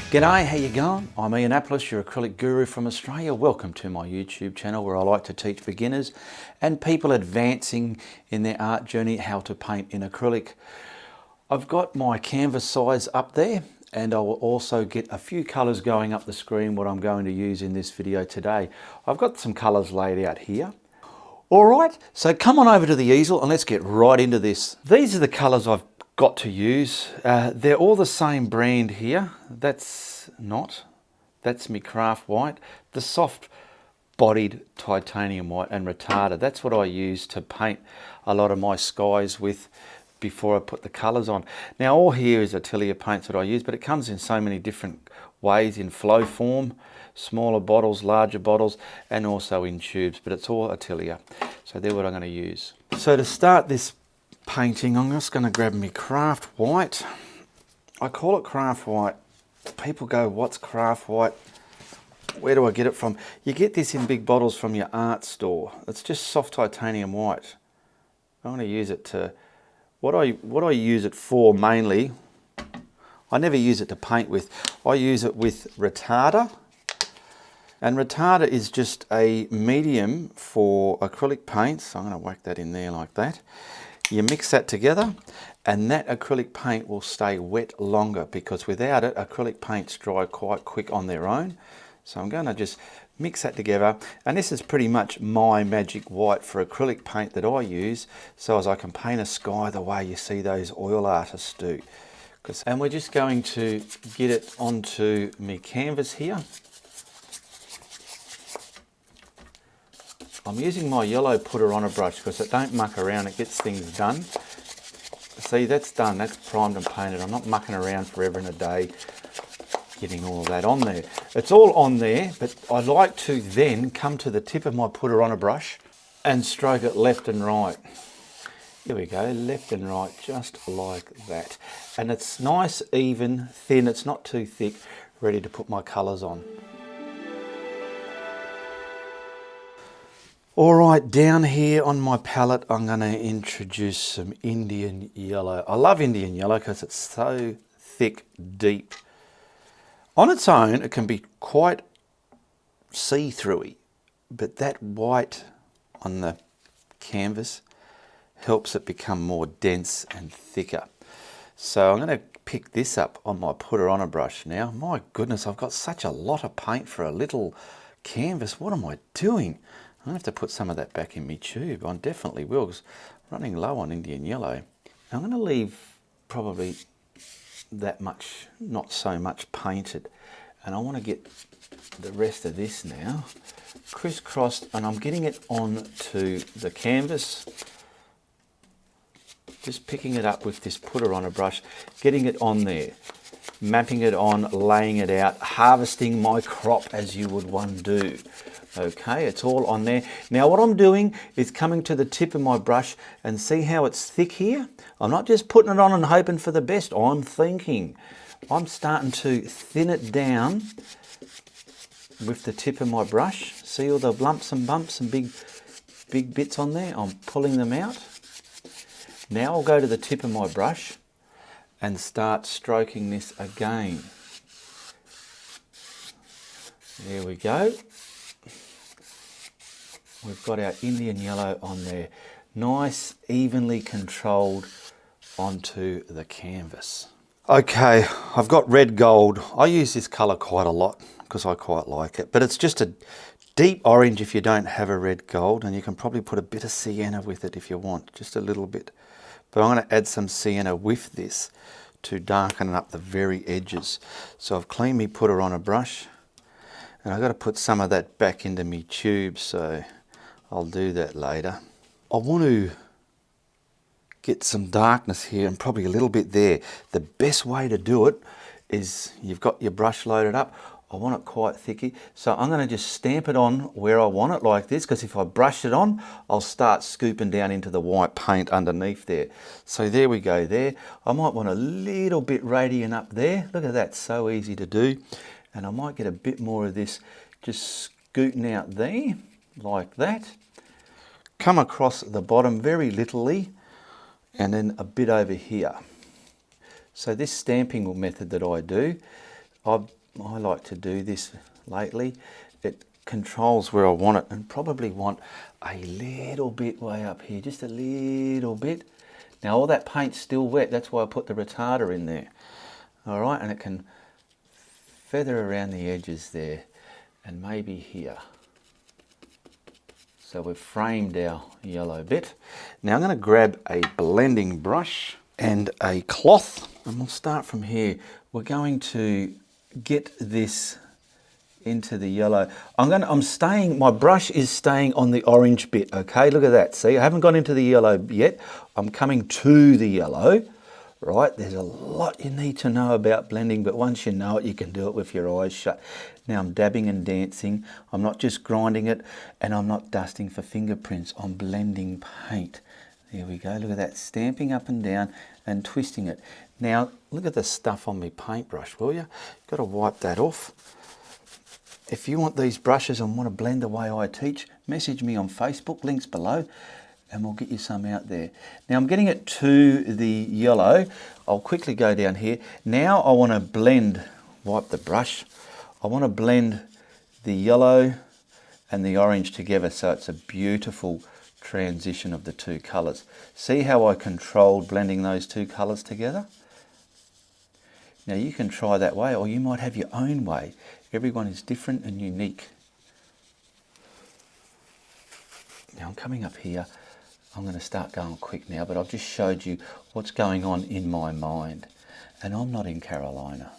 G'day, how you going? I'm Ianapolis, your acrylic guru from Australia. Welcome to my YouTube channel where I like to teach beginners and people advancing in their art journey how to paint in acrylic. I've got my canvas size up there and I will also get a few colours going up the screen what I'm going to use in this video today. I've got some colours laid out here. Alright, so come on over to the easel and let's get right into this. These are the colours I've got to use. They're all the same brand here. That's me craft white. The soft bodied titanium white and retarder. That's what I use to paint a lot of my skies with before I put the colours on. Now all here is Atelier paints that I use, but it comes in so many different ways, in flow form, smaller bottles, larger bottles, and also in tubes, but it's all Atelier. So they're what I'm going to use. So to start this painting, I'm just going to grab my craft white. I call it craft white. People go, what's craft white? Where do I get it from? You get this in big bottles from your art store. It's just soft titanium white. I'm going to use it to, what I use it for mainly, I never use it to paint with. I use it with retarder. And retarder is just a medium for acrylic paints. I'm going to whack that in there like that. You mix that together and that acrylic paint will stay wet longer, because without it, acrylic paints dry quite quick on their own. So I'm going to just mix that together, and this is pretty much my magic white for acrylic paint that I use, so as I can paint a sky the way you see those oil artists do. And we're just going to get it onto my canvas here. I'm using my yellow putter on a brush because it don't muck around, it gets things done. See, that's done, that's primed and painted. I'm not mucking around forever and a day getting all of that on there. It's all on there, but I like to then come to the tip of my putter on a brush and stroke it left and right. Here we go, left and right, just like that. And it's nice, even, thin, it's not too thick, ready to put my colours on. Alright, down here on my palette I'm going to introduce some Indian yellow. I love Indian yellow because it's so thick, deep. On its own it can be quite see-throughy, but that white on the canvas helps it become more dense and thicker. So I'm going to pick this up on my putter on a brush now. My goodness, I've got such a lot of paint for a little canvas. What am I doing? I have to put some of that back in my tube. I definitely will, because I'm running low on Indian yellow. I'm going to leave probably that much, not so much painted. And I want to get the rest of this now crisscrossed, and I'm getting it onto the canvas. Just picking it up with this putter on a brush, getting it on there, mapping it on, laying it out, harvesting my crop as you would one do. Okay, it's all on there. Now what I'm doing is coming to the tip of my brush, and see how it's thick here? I'm not just putting it on and hoping for the best. I'm thinking. I'm starting to thin it down with the tip of my brush. See all the lumps and bumps and big bits on there? I'm pulling them out. Now I'll go to the tip of my brush and start stroking this again. There we go. We've got our Indian yellow on there, nice, evenly controlled onto the canvas. Okay, I've got red gold. I use this colour quite a lot because I quite like it, but it's just a deep orange if you don't have a red gold, and you can probably put a bit of sienna with it if you want, just a little bit. But I'm going to add some sienna with this to darken up the very edges. So I've cleaned me putter on a brush, and I've got to put some of that back into me tube, so I'll do that later. I want to get some darkness here and probably a little bit there. The best way to do it is, you've got your brush loaded up. I want it quite thicky, so I'm going to just stamp it on where I want it like this, because if I brush it on, I'll start scooping down into the white paint underneath there. So there we go there. I might want a little bit radiant up there. Look at that, so easy to do. And I might get a bit more of this just scooting out there, like that. Come across the bottom very littly, and then a bit over here. So this stamping method that I do, I've I like to do this lately. It controls where I want it, and probably want a little bit way up here, just a little bit. Now all that paint's still wet, that's why I put the retarder in there. All right, and it can feather around the edges there, and maybe here. So we've framed our yellow bit. Now I'm going to grab a blending brush and a cloth, and we'll start from here. We're going to get this into the yellow. My brush is staying on the orange bit, okay? Look at that, see? I haven't gone into the yellow yet. I'm coming to the yellow, right? There's a lot you need to know about blending, but once you know it, you can do it with your eyes shut. Now I'm dabbing and dancing. I'm not just grinding it, and I'm not dusting for fingerprints. I'm blending paint. There we go, look at that, stamping up and down and twisting it. Now, look at the stuff on my paintbrush, will you? Got to wipe that off. If you want these brushes and want to blend the way I teach, message me on Facebook, links below, and we'll get you some out there. Now I'm getting it to the yellow. I'll quickly go down here. Now I want to blend, wipe the brush. I want to blend the yellow and the orange together so it's a beautiful transition of the two colours. See how I controlled blending those two colours together? Now you can try that way, or you might have your own way. Everyone is different and unique. Now I'm coming up here. I'm going to start going quick now, but I've just showed you what's going on in my mind. And I'm not in Carolina.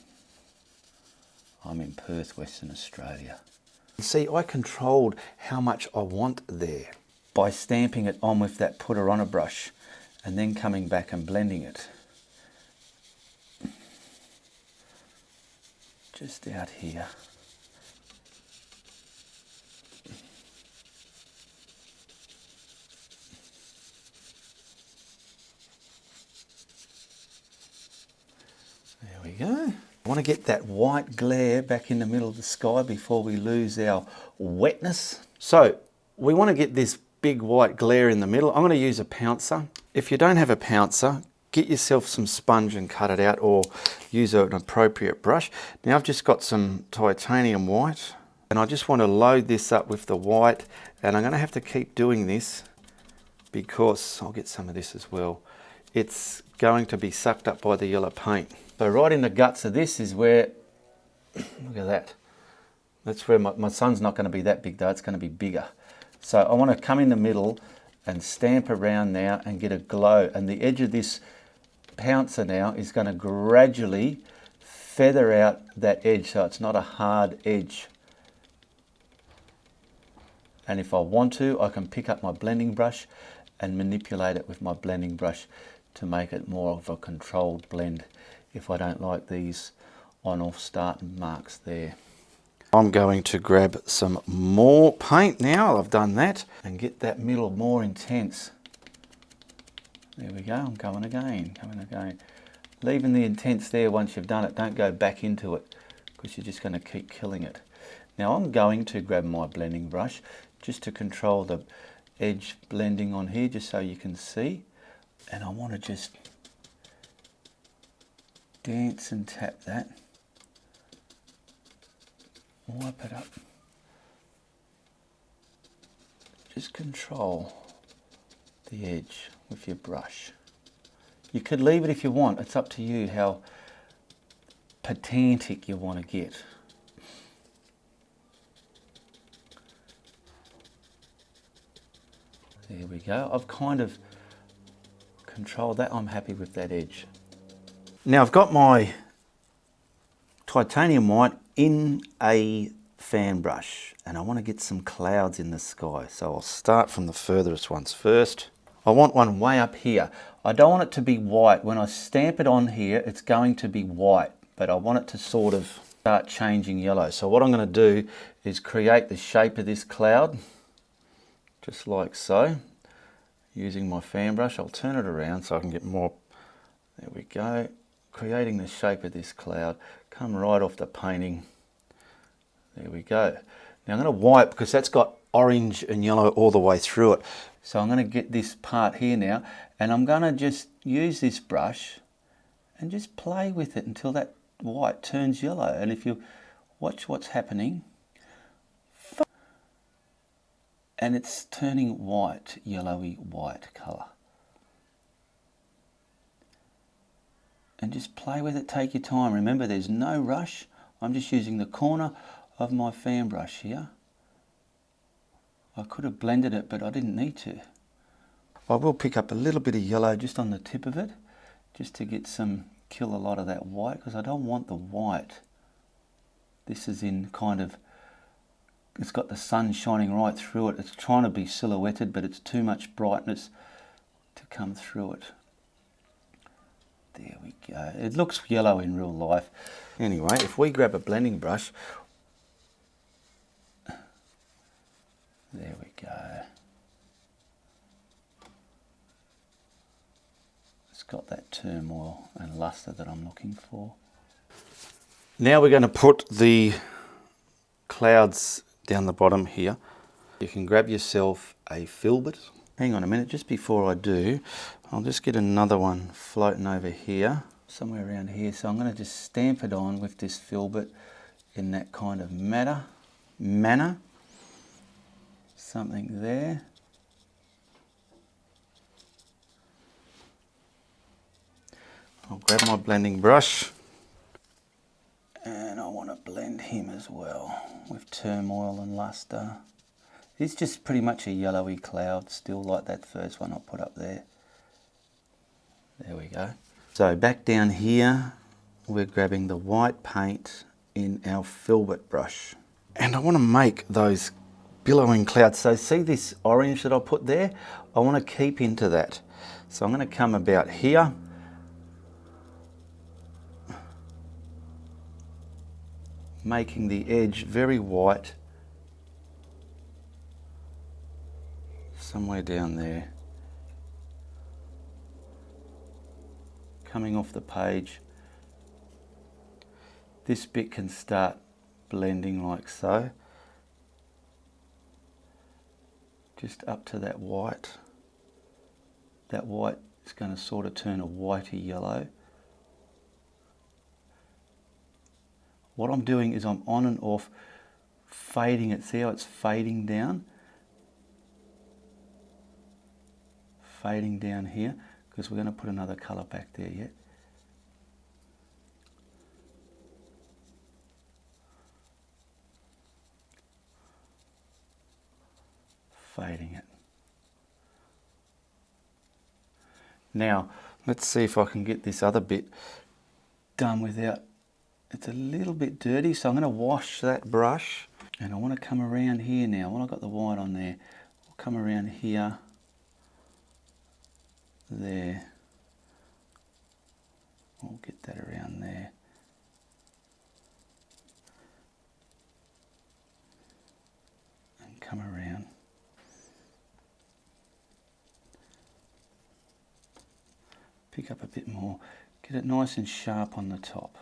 I'm in Perth, Western Australia. See, I controlled how much I want there by stamping it on with that putter on a brush and then coming back and blending it. Just out here. There we go. I want to get that white glare back in the middle of the sky before we lose our wetness. So we want to get this big white glare in the middle. I'm going to use a pouncer. If you don't have a pouncer, get yourself some sponge and cut it out, or use an appropriate brush. Now I've just got some titanium white, and I just want to load this up with the white, and I'm going to have to keep doing this because I'll get some of this as well. It's going to be sucked up by the yellow paint. So right in the guts of this is where, look at that. That's where my sun's not going to be that big though, it's going to be bigger. So I want to come in the middle and stamp around now and get a glow, and the edge of this pouncer now is going to gradually feather out that edge so it's not a hard edge. And if I want to, I can pick up my blending brush and manipulate it with my blending brush to make it more of a controlled blend if I don't like these on-off start marks there. I'm going to grab some more paint now. I've done that, and get that middle more intense. There we go, I'm coming again. Leaving the intense there once you've done it. Don't go back into it because you're just going to keep killing it. Now I'm going to grab my blending brush just to control the edge blending on here, just so you can see. And I want to just dance and tap that. Wipe it up. Just control the edge with your brush. You could leave it if you want. It's up to you how pedantic you want to get. There we go. I've kind of controlled that. I'm happy with that edge. Now I've got my titanium white in a fan brush, and I want to get some clouds in the sky. So I'll start from the furthest ones first. I want one way up here. I don't want it to be white. When I stamp it on here, it's going to be white, but I want it to sort of start changing yellow. So what I'm going to do is create the shape of this cloud, just like so. Using my fan brush, I'll turn it around so I can get more. There we go. Creating the shape of this cloud. Come right off the painting. There we go. Now I'm going to wipe because that's got orange and yellow all the way through it. So I'm going to get this part here now, and I'm going to just use this brush and just play with it until that white turns yellow. And if you Watch what's happening. And it's turning white, yellowy white colour. And just play with it, take your time. Remember, there's no rush. I'm just using the corner of my fan brush here. I could have blended it, but I didn't need to. I will pick up a little bit of yellow just on the tip of it, just to get kill a lot of that white, because I don't want the white. This is in kind of, it's got the sun shining right through it. It's trying to be silhouetted, but it's too much brightness to come through it. There we go. It looks yellow in real life. Anyway, if we grab a blending brush, there we go. It's got that turmoil and luster that I'm looking for. Now we're going to put the clouds down the bottom here. You can grab yourself a filbert. Hang on a minute, just before I do, I'll just get another one floating over here, somewhere around here. So I'm going to just stamp it on with this filbert in that kind of manner. Something there. I'll grab my blending brush. And I want to blend him as well with turmoil and luster. It's just pretty much a yellowy cloud, still like that first one I put up there. There we go. So back down here, we're grabbing the white paint in our filbert brush. And I want to make those billowing clouds. So see this orange that I put there? I want to keep into that. So I'm going to come about here. Making the edge very white. Somewhere down there. Coming off the page. This bit can start blending like so. Just up to that white. That white is going to sort of turn a whitey yellow. What I'm doing is I'm on and off fading it. See how it's fading down? Fading down here, because we're going to put another colour back there yet. Fading it. Now, let's see if I can get this other bit done without, it's a little bit dirty, so I'm going to wash that brush. And I want to come around here now. When I've got the white on there, I'll come around here. There. We'll get that around there. And come around. Pick up a bit more. Get it nice and sharp on the top.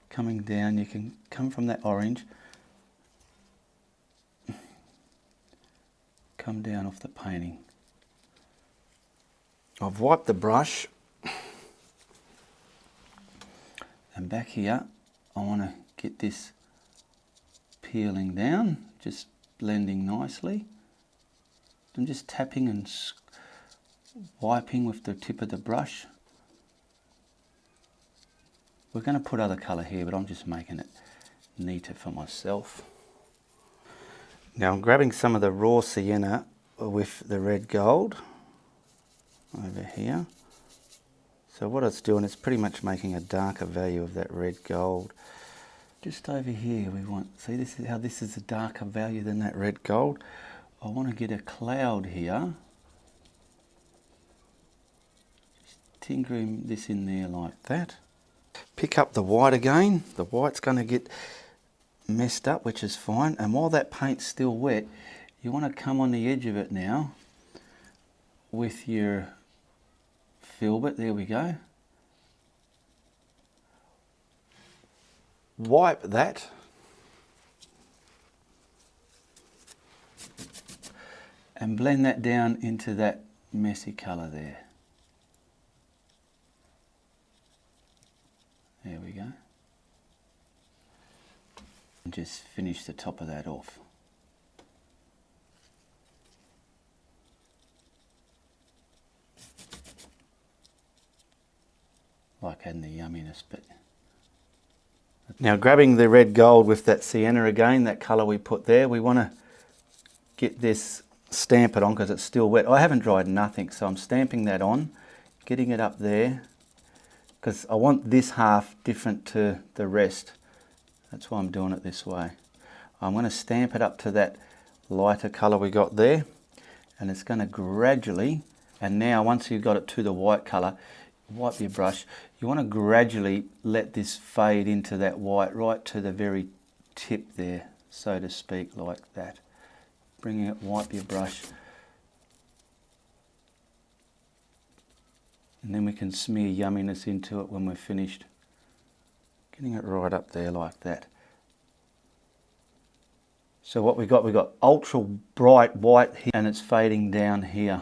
Coming down, you can come from that orange. Come down off the painting. I've wiped the brush, and back here I want to get this peeling down, just blending nicely. I'm just tapping and wiping with the tip of the brush. We're going to put other colour here, but I'm just making it neater for myself. Now I'm grabbing some of the raw sienna with the red gold over here. So what it's doing is pretty much making a darker value of that red gold. Just over here we want, see this is how this is a darker value than that red gold. I want to get a cloud here. Just tinkering this in there like that. Pick up the white again. The white's going to get messed up, which is fine. And while that paint's still wet, you want to come on the edge of it now with your filbert. There we go. Wipe that. And blend that down into that messy colour there. There we go. just finish the top of that off. Like adding the yumminess bit. Now grabbing the red gold with that sienna again, that colour we put there, we want to get this, stamp it on because it's still wet. I haven't dried nothing, so I'm stamping that on, getting it up there, because I want this half different to the rest. That's why I'm doing it this way. I'm going to stamp it up to that lighter colour we got there, and it's going to gradually, and now once you've got it to the white colour, wipe your brush, you want to gradually let this fade into that white right to the very tip there, so to speak, like that. Bringing it, wipe your brush, and then we can smear yumminess into it when we're finished. Getting it right up there like that. So what we got ultra bright white here, and it's fading down here.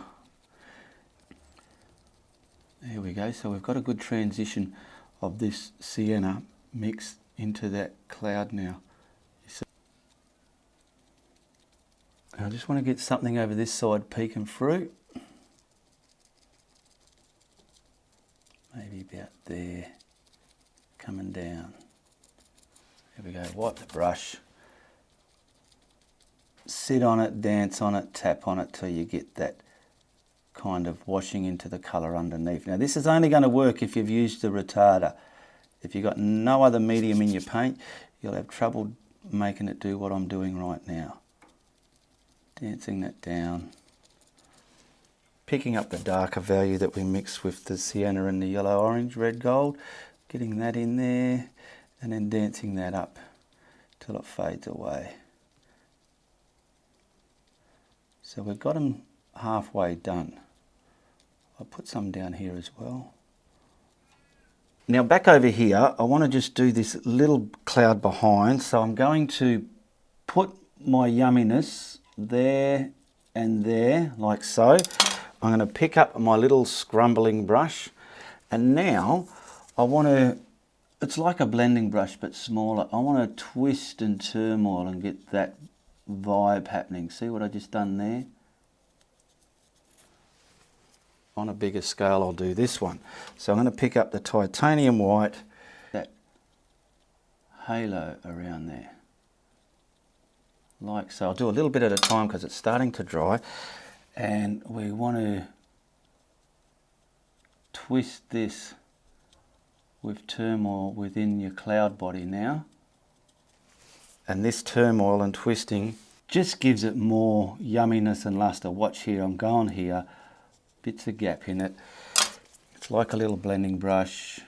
There we go, so we've got a good transition of this sienna mix into that cloud now. I just want to get something over this side peeking through. Maybe about there, coming down. There we go, wipe the brush. Sit on it, dance on it, tap on it till you get that kind of washing into the colour underneath. Now this is only going to work if you've used the retarder. If you've got no other medium in your paint, you'll have trouble making it do what I'm doing right now. Dancing that down. Picking up the darker value that we mixed with the sienna and the yellow, orange, red, gold. Getting that in there and then dancing that up till it fades away. So we've got them halfway done. I'll put some down here as well. Now back over here, I want to just do this little cloud behind. So I'm going to put my yumminess there and there, like so. I'm going to pick up my little scrambling brush, and now I want to, it's like a blending brush but smaller. I want to twist and turmoil and get that vibe happening. See what I just done there? On a bigger scale, I'll do this one. So I'm going to pick up the titanium white, that halo around there. Like so. I'll do a little bit at a time because it's starting to dry. And we want to twist this with turmoil within your cloud body now. And this turmoil and twisting just gives it more yumminess and luster. Watch here, I'm going here. Bits of gap in it. It's like a little blending brush.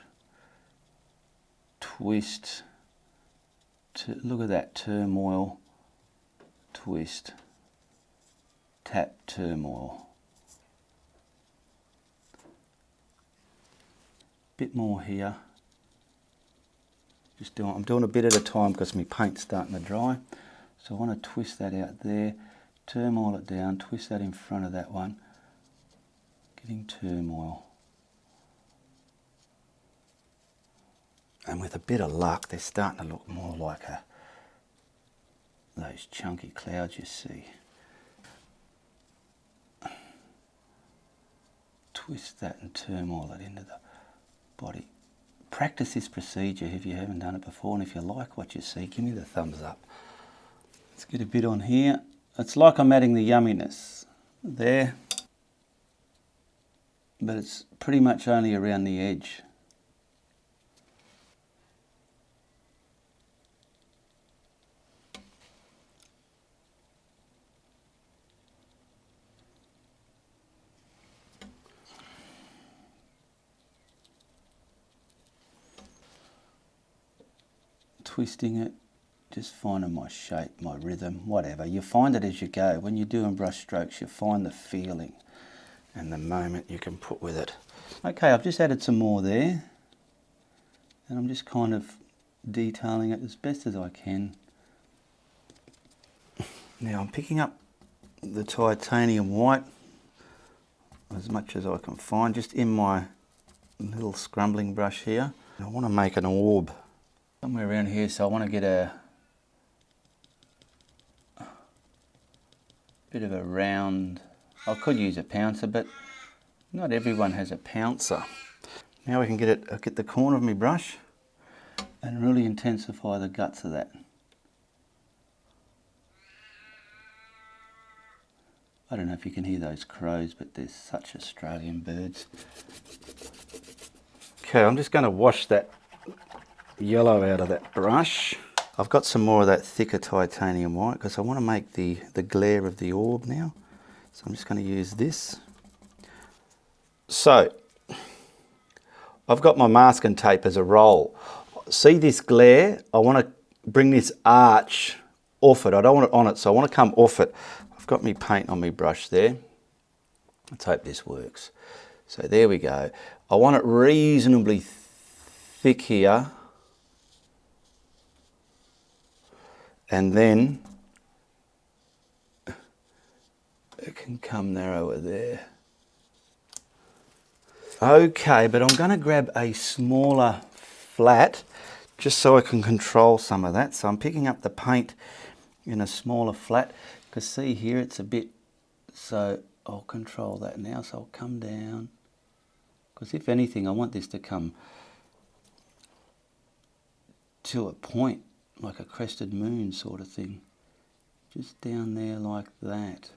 Twist. Look at that turmoil. Twist. Tap, turmoil. Bit more here. I'm doing a bit at a time because my paint's starting to dry. So I want to twist that out there. Turmoil it down. Twist that in front of that one. Getting turmoil. And with a bit of luck, they're starting to look more like those chunky clouds you see. Twist that and turmoil it into the body. Practice this procedure if you haven't done it before, and if you like what you see, give me the thumbs up. Let's get a bit on here. It's like I'm adding the yumminess there, but it's pretty much only around the edge. Twisting it, just finding my shape, my rhythm, whatever. You find it as you go. When you're doing brush strokes, you find the feeling and the moment you can put with it. Okay, I've just added some more there, and I'm just kind of detailing it as best as I can. Now I'm picking up the titanium white as much as I can find, just in my little scrambling brush here. I want to make an orb somewhere around here, so I want to get a bit of a round, I could use a pouncer, but not everyone has a pouncer. Now we can get the corner of my brush and really intensify the guts of that. I don't know if you can hear those crows, but they're such Australian birds. Okay, I'm just going to wash that yellow out of that brush. I've got some more of that thicker titanium white because I want to make the glare of the orb now. So I'm just going to use this. So, I've got my masking tape as a roll. See this glare? I want to bring this arch off it. I don't want it on it, so I want to come off it. I've got my paint on my brush there. Let's hope this works. So there we go. I want it reasonably thick here. And then it can come narrower there. Okay, but I'm going to grab a smaller flat just so I can control some of that. So I'm picking up the paint in a smaller flat because see here it's a bit, so I'll control that now. So I'll come down because if anything I want this to come to a point like a crested moon sort of thing. Just down there like that.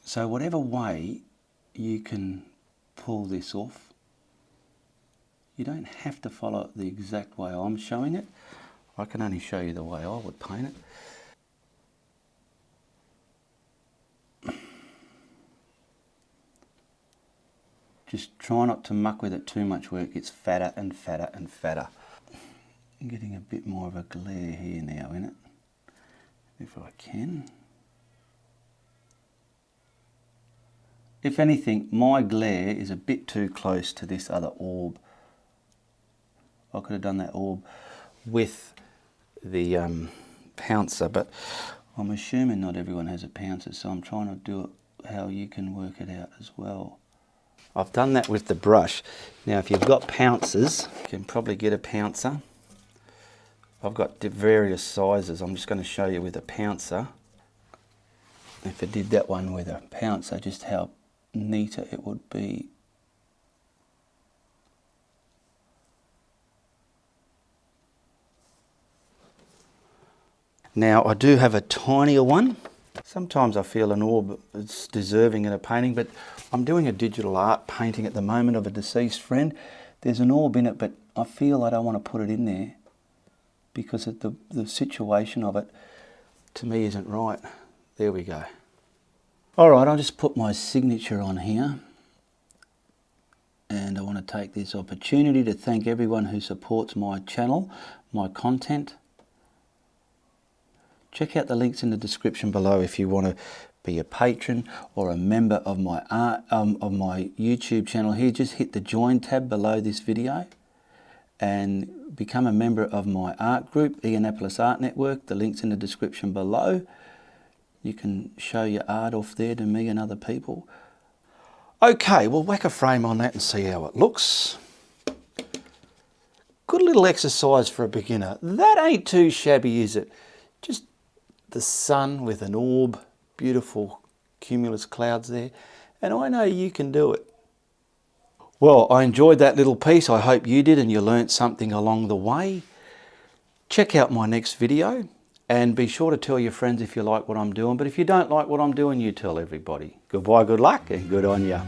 So whatever way you can pull this off, you don't have to follow it the exact way I'm showing it. I can only show you the way I would paint it. Just try not to muck with it too much where it gets fatter and fatter and fatter. I'm getting a bit more of a glare here now in it, if I can. If anything, my glare is a bit too close to this other orb. I could have done that orb with the pouncer, but I'm assuming not everyone has a pouncer, so I'm trying to do it how you can work it out as well. I've done that with the brush. Now if you've got pouncers, you can probably get a pouncer. I've got various sizes. I'm just going to show you with a pouncer. If I did that one with a pouncer, just how neater it would be. Now I do have a tinier one. Sometimes I feel an orb is deserving in a painting, but I'm doing a digital art painting at the moment of a deceased friend. There's an orb in it, but I feel I don't want to put it in there because of the situation of it, to me, isn't right. There we go. All right, I'll just put my signature on here. And I want to take this opportunity to thank everyone who supports my channel, my content. Check out the links in the description below if you want to be a patron or a member of my YouTube channel here. Just hit the join tab below this video and become a member of my art group, Ianapolis Art Network. The link's in the description below. You can show your art off there to me and other people. Okay, we'll whack a frame on that and see how it looks. Good little exercise for a beginner. That ain't too shabby, is it? Just the sun with an orb, beautiful cumulus clouds there, and I know you can do it. Well, I enjoyed that little piece. I hope you did and you learnt something along the way. Check out my next video and be sure to tell your friends if you like what I'm doing. But if you don't like what I'm doing, you tell everybody. Goodbye, good luck, and good on ya.